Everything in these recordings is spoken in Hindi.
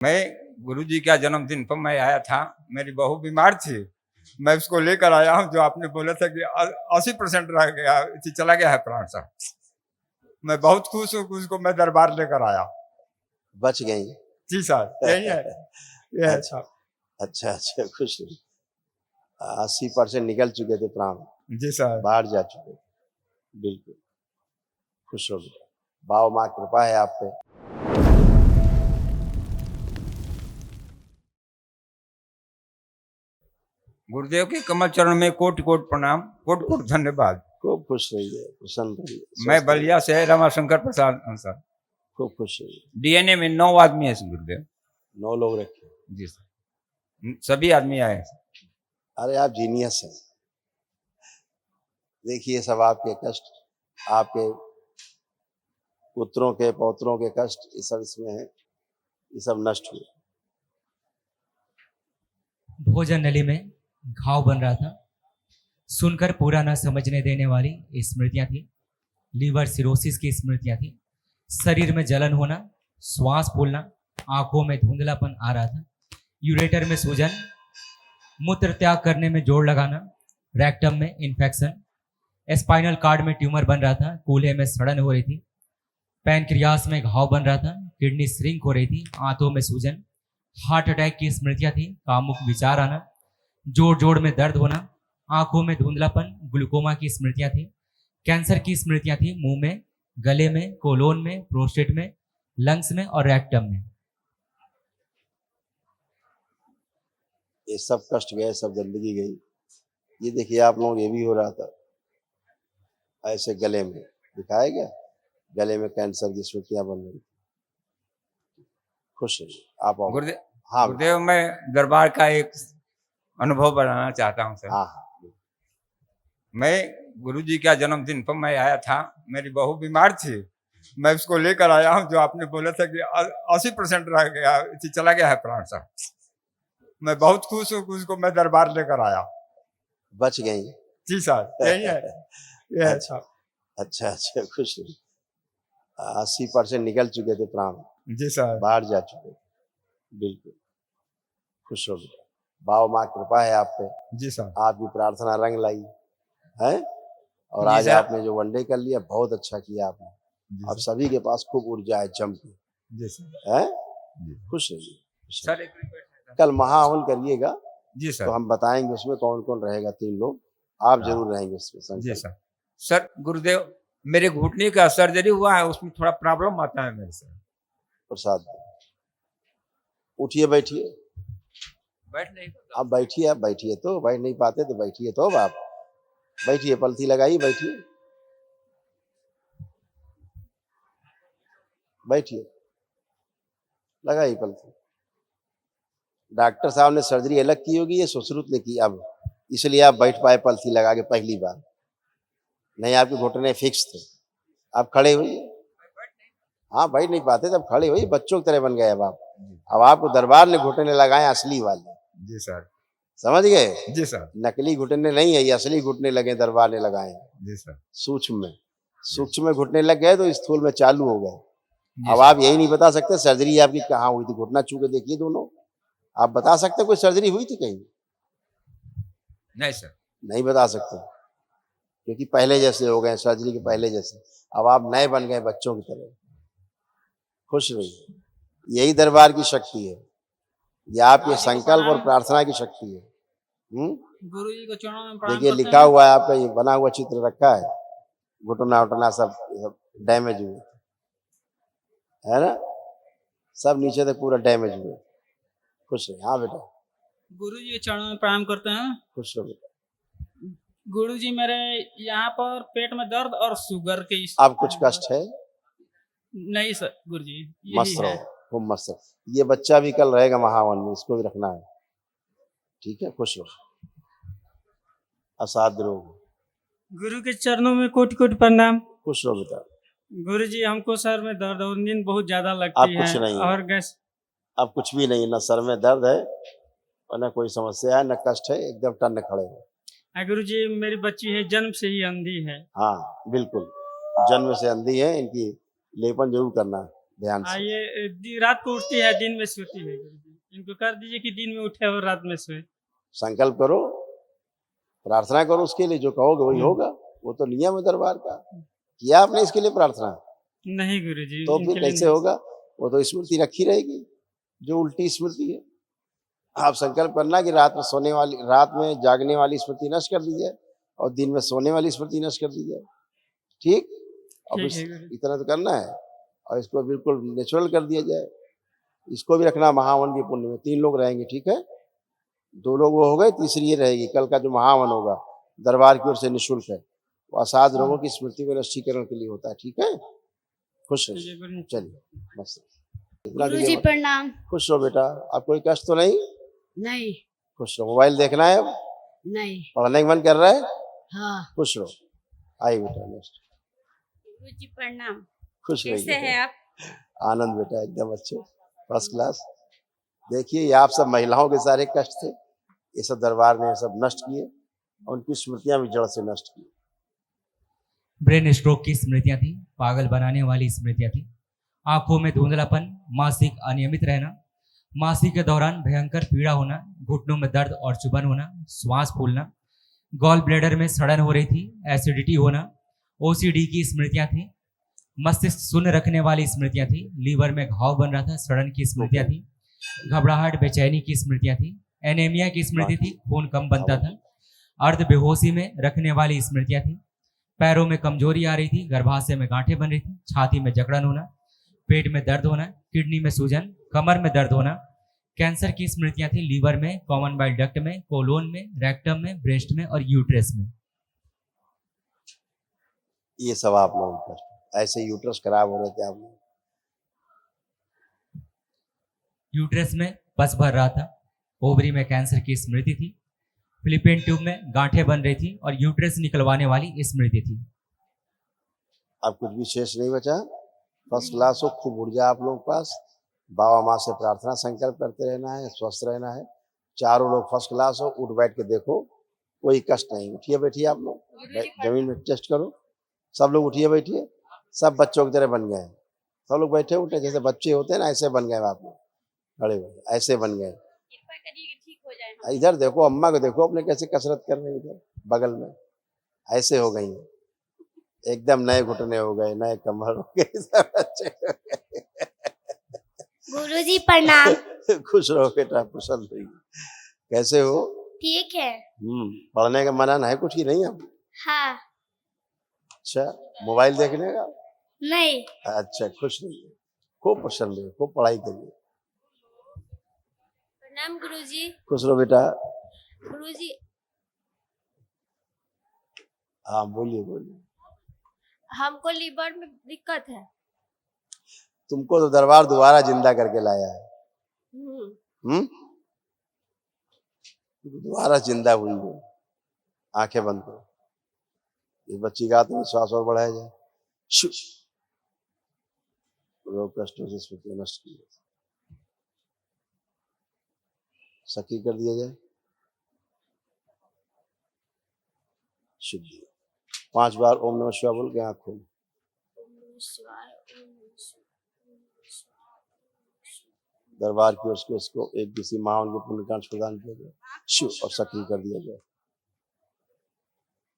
मैं गुरुजी का जन्मदिन पर मैं आया था। मेरी बहू बीमार थी, मैं उसको लेकर आया हूँ। जो आपने बोला था कि 80% रह गया, चला गया है प्राण साहब। मैं बहुत खुश हूँ कि उसको मैं दरबार लेकर आया। बच गई। जी सर, यही है, ये है अच्छा साहब। अच्छा अच्छा, खुश 80% निकल चुके थे प्राण, जी सर। बाहर जा चुके। बिल्कुल खुश हो गए। बाबा माँ कृपा है आप पे। गुरुदेव के कमल चरण में कोटि कोटि प्रणाम, कोटि कोटि धन्यवाद। खूब खुश रहिए, प्रसन्न रहिए, मैं स्वस्थ रहिए। बलिया से रमाशंकर प्रसाद सर। खूब खुश रहिए। डीएनए में 9 आदमी है गुरुदेव। 9 लोग रखे। जी सर, सभी आदमी आए हैं। अरे आप जीनियस हैं। देखिए सब आपके कष्ट, आपके पुत्रों के पौत्रों के कष्ट, ये सब इसमें है, ये सब नष्ट हुए। भोजन नली में घाव बन रहा था। सुनकर पूरा न समझने देने वाली स्मृतियां थी। लीवर सिरोसिस की स्मृतियां थी। शरीर में जलन होना, श्वास फूलना, आंखों में धुंधलापन आ रहा था। यूरेटर में सूजन, मूत्र त्याग करने में जोर लगाना, रेक्टम में इन्फेक्शन, स्पाइनल कार्ड में ट्यूमर बन रहा था। कूल्हे में सड़न हो रही थी। पैनक्रियास में घाव बन रहा था। किडनी श्रिंक हो रही थी। आंतों में सूजन, हार्ट अटैक की स्मृतियां थी। कामुक विचार आना, जोड़ जोड़ में दर्द होना, आंखों में धुंधलापन, ग्लूकोमा की स्मृतियां थी। कैंसर की स्मृतियां थी। मुंह में, गले में, कोलोन में, प्रोस्टेट में, लंग्स में और रेक्टम में। ये सब कष्ट गए, सब जिंदगी गई। ये देखिए आप लोग, ये भी हो रहा था ऐसे गले में, दिखाया गया गले में कैंसर की स्मृतियां बन रही। खुश रहिए आप आओ। गुरुदेव, हाँ गुरुदेव मैं दरबार का एक अनुभव बनाना चाहता हूँ सर। हाँ हाँ। मैं गुरुजी का जन्मदिन पर मैं आया था। मेरी बहू बीमार थी, मैं उसको लेकर आया हूँ। जो आपने बोला था कि 80% रह गया, चला गया है प्राण साहब। मैं बहुत खुश हूँ कि उसको मैं दरबार लेकर आया। बच गई। जी सर, यही है, ये है अच्छा साहब। अच्छा अच्छा, खुश रहिए। 80% निकल चुके थे प्राण, जी सर। बाहर जा चुके। बिल्कुल खुश हो गए। बाबा माँ कृपा है आप पे। जी सर। आपकी प्रार्थना रंग लाई है, और जी आज सर। आपने जो वनडे कर लिया, बहुत अच्छा किया आपने। जी अब सर। सभी के पास खूब ऊर्जा है, जम के जी सर। है। जी खुश रहिए, खुश सर, रहिए। एक रिक्वेस्ट है। कल महाहवन करिएगा जी तो सर। हम बताएंगे उसमें कौन कौन रहेगा। 3 लोग आप जरूर रहेंगे उसमें, जी संकल्प। सर। सर गुरुदेव, मेरे घुटने का सर्जरी हुआ है, उसमें थोड़ा प्रॉब्लम आता है मेरे से। प्रसाद उठिए, बैठिए। बैठ नहीं पाता। आप बैठिए, आप बैठिए, तो बैठ नहीं पाते तो बैठिए, तो अब आप बैठिए, पलथी लगाइए, बैठिए बैठिए, लगाइए पलथी। डॉक्टर साहब ने सर्जरी अलग की होगी, ये सुश्रुत ने की अब, इसलिए आप बैठ पाए पलथी लगा के पहली बार। नहीं आपके घुटने फिक्स थे। आप खड़े हुई। हाँ बैठ नहीं पाते तब खड़े हुई, बच्चों की तरह बन गए अब आप। अब आपको दरबार ने घुटने लगाए असली वाले। जी सर। समझ गए। जी सर। नकली घुटने नहीं है, ये असली घुटने लगे, दरबार ने लगाए। जी सर। सूक्ष्म में घुटने लग गए तो स्थूल में चालू हो गए। जी अब सर। आप यही नहीं बता सकते सर्जरी आपकी कहाँ हुई थी। घुटना छू के देखिए दोनों, आप बता सकते कोई सर्जरी हुई थी कहीं? नहीं सर। नहीं बता सकते, क्योंकि पहले जैसे हो गए, सर्जरी के पहले जैसे। अब आप नए बन गए, बच्चों की तरह। खुश रहिए, यही दरबार की शक्ति है, ये आपके संकल्प और प्रार्थना की शक्ति है। गुरु जी को चरणों में प्रणाम देखिए करते लिखा हैं। हुआ है, आपका ये बना हुआ चित्र रखा है। घुटना उटना सब डैमेज हुए है ना, सब नीचे तक पूरा डैमेज हुए। खुश रहिए। हाँ बेटा, गुरु जी के चरणों में प्रणाम करते हैं। खुश रहो बेटा। गुरु जी मेरे यहाँ पर पेट में दर्द और शुगर की अब कुछ कष्ट है? नहीं सर गुरु जी, यही मस्त है। रहो, खूब मस्त रहो। ये बच्चा भी कल रहेगा महावन में, इसको भी रखना है, ठीक है। खुश रहो, असाध्य रोग। गुरु के चरणों में कोटि कोटि प्रणाम। खुश रहो बेटा। गुरु जी हमको सर में दर्द और नींद बहुत ज्यादा अब लगती कुछ है नहीं है, और गैस। अब कुछ भी नहीं, न सर में दर्द है और न कोई समस्या है, न कष्ट है, एकदम टन खड़े हो। गुरु जी मेरी बच्ची है, जन्म से ही अंधी है। हाँ बिल्कुल, जन्म से अंधी है, इनकी लेपन जरूर करना है। ध्यान हाँ से। ये रात को उठती है, दिन में सोती है गुरुजी। इनको कर दीजिए कि दिन में उठे और रात में सोए। संकल्प करो, प्रार्थना करो उसके लिए, जो कहोगे वही होगा। वो तो नियम है दरबार का। किया आपने इसके लिए प्रार्थना? नहीं गुरुजी, तो इनके फिर लिए कैसे नहीं। होगा? वो तो स्मृति रखी रहेगी, जो उल्टी स्मृति है। आप संकल्प करना कि रात में जागने वाली स्मृति नष्ट कर दी जाए और दिन में सोने वाली स्मृति नष्ट कर दी जाए। ठीक? अब ठीक है गुरुजी। इतना तो करना है और इसको बिल्कुल नेचुरल कर दिया जाए। इसको भी रखना महावन के पुण्य में। 3 लोग रहेंगे, ठीक है? 2 लोग वो हो गए, तीसरी ये रहेगी। कल का जो महावन होगा दरबार की ओर से निःशुल्क है, वो असाध रोगों की स्मृति को नष्टीकरण के लिए होता है। ठीक है? खुश ठीक रहिए। है गुरुजी। चलिए बस इतना गुरु कीजिए जी बस। प्रणाम। खुश रहो बेटा। आप कोई कष्ट तो नहीं? नहीं। खुश रहो। मोबाइल देखना है अब? नहीं। पढ़ने का मन कर रहा है? हाँ। खुश रहो। आइए बेटा नेक्स्ट। गुरु जी प्रणाम। खुश कैसे रहिए। हैं आप? आनंद बेटा, एकदम अच्छे, फर्स्ट क्लास। देखिए ये आप सब महिलाओं के सारे कष्ट थे, ये सब दरबार ने सब नष्ट किए और उनकी स्मृतियां भी जड़ से नष्ट की। ब्रेन स्ट्रोक की स्मृतियां थी, पागल बनाने वाली स्मृतियां थी, आंखों में धुंधलापन, मासिक अनियमित रहना, मासिक के दौरान भयंकर पीड़ा होना, घुटनों में दर्द और चुभन होना, श्वास फूलना, गॉल ब्लैडर में सड़न हो रही थी, एसिडिटी होना, ओसीडी की स्मृतियां थी, मस्तिष्क शून्य रखने वाली स्मृतियां थी, लीवर में घाव बन रहा था, सड़न की स्मृतियां थी, घबराहट बेचैनी की स्मृतियां थी, एनीमिया की स्मृति थी, खून कम बनता था, अर्ध बेहोशी में रखने वाली स्मृतियां थी, पैरों में कमजोरी आ रही थी, गर्भाशय में गांठें बन रही थी, छाती में जकड़न होना, पेट में दर्द होना, किडनी में सूजन, कमर में दर्द होना, कैंसर की स्मृतियां थी, लीवर में, कॉमन बाइल डक्ट में, कोलोन में, रेक्टम में, ब्रेस्ट में और यूट्रस में। ये सब आप लोगों का कष्ट। ऐसे यूट्रस खराब हो रहे थे आप लोग। यूट्रस में पस भर रहा था, ओवरी में कैंसर की स्मृति थी, फिलिपिन ट्यूब में गांठें बन रही थी और यूट्रस निकलवाने वाली स्मृति थी। अब कुछ भी शेष नहीं बचा। फर्स्ट क्लास हो, खूब ऊर्जा आप लोगों के पास। बाबा माँ से प्रार्थना संकल्प करते रहना है, स्वस्थ रहना है। चारों लोग फर्स्ट क्लास हो, उठ बैठ के देखो, कोई कष्ट नहीं। उठिए बैठिए आप लोग, जमीन में टेस्ट करो। सब लोग उठिए बैठिए, सब बच्चों की तरह बन गए हैं। सब लोग बैठे उठे जैसे बच्चे होते हैं ना, ऐसे बन गए आप लोग। खड़े हुए ऐसे बन गए। कृपा करिए कि ठीक हो जाए। इधर देखो, अम्मा को देखो अपने कैसे कसरत कर रही है, इधर बगल में ऐसे हो गई हैं। एकदम नए घुटने हो गए, नए कमर हो गए, सब अच्छे हो गए। गुरु जी प्रणाम। खुश रहो बेटा, प्रसन्न रहिए। कैसे हो? ठीक है। पढ़ने का मना है कुछ ही नहीं अब? हाँ। अच्छा, मोबाइल देखने का? नहीं। अच्छा, खुश रहिए, खूब प्रसन्न रहिए, खूब पढ़ाई करिए। प्रणाम गुरु जी। खुश रहो बेटा। गुरु जी हाँ बोलिए बोलिए। हमको लीवर में दिक्कत है। तुमको तो दरबार दोबारा जिंदा करके लाया है। हम्म। दोबारा जिंदा हुई हो। आंखें बंद करो। इस बच्ची का आत्मविश्वास और बढ़ाया जाए। रोग कष्टों से स्मृति नष्ट की जाए, सखी कर दिया जाए, शुद्धि। 5 बार ओम नमः शिवाय बोल के आँख खोलो। दरबार की ओर से उसको एक किसी महान को पुण्यकांश प्रदान किया जाए, शिव और सक्रिय कर दिया जाए।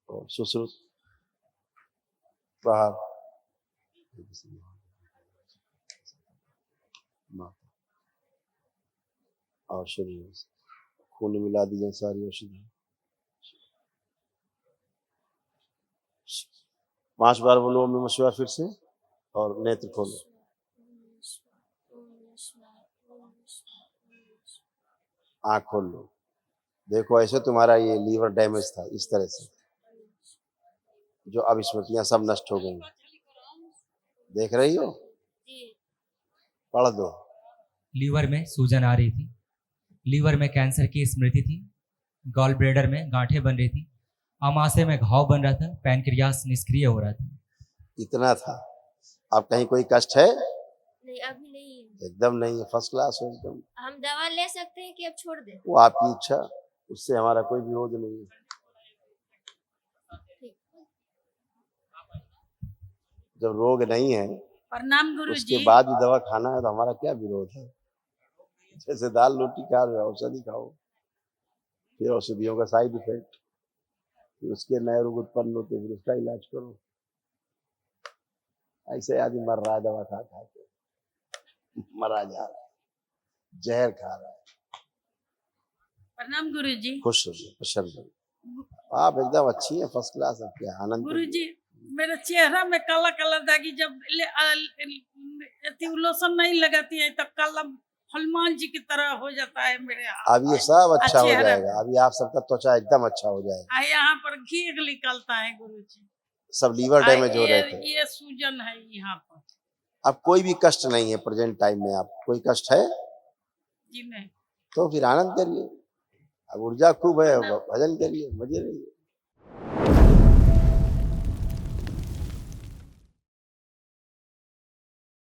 और सुश्रुत प्रहार और शरीर खून मिला दी जाए सारी औषधि। 5 बार बोलो ओम नमः शिवाय फिर से और नेत्र खोलो। आँख खोल लो। देखो ऐसे तुम्हारा ये लीवर डैमेज था, इस तरह से जो अब स्मृतियां सब नष्ट हो गई। देख रही हो? पढ़ दो। लीवर में सूजन आ रही थी, लीवर में कैंसर की स्मृति थी, गॉल ब्लैडर में गांठें बन रही थी, आमाशय में घाव बन रहा था, पैनक्रियास निष्क्रिय हो रहा था। इतना था। अब कहीं कोई कष्ट है? नहीं, अभी नहीं है। एकदम नहीं है, फर्स्ट क्लास है एकदम। हम दवा ले सकते हैं कि अब छोड़ दें? वो आपकी इच्छा, उससे हमारा कोई विरोध नहीं है। जब रोग नहीं है प्रणाम गुरु उसके जी। बाद भी दवा खाना है तो हमारा क्या विरोध है? जैसे दाल रोटी खा रहे हो औषधि खाओ, फिर औषधियों का साइड इफेक्ट, फिर उसके नए रोग उत्पन्न होते फिर उसका इलाज करो। ऐसे आदमी मर रहा है दवा खा खा के, मरा जा रहा है, जहर खा रहा है। प्रणाम गुरु जी। खुश हो जाए, प्रसन्न हो जाए। आप एकदम अच्छी है, फर्स्ट क्लास है, क्या आनंद गुरु जी मेरे चेहरा में काला काला दागी, जब लोशन नहीं लगाती है तो काला हनुमान जी की तरह हो जाता है मेरे हाथ। अब ये सब अच्छा हो चेहरा जाएगा, अभी आप सबका त्वचा एकदम अच्छा हो जाएगा। यहाँ पर घी निकलता है गुरु जी। सब लीवर डैमेज हो रहे थे। ये सूजन है यहाँ पर। अब कोई भी कष्ट नहीं है प्रेजेंट टाइम में, आप कोई कष्ट है जी नहीं। तो फिर आनंद करिए, अब ऊर्जा खूब है, भजन करिए, मजे रहिए।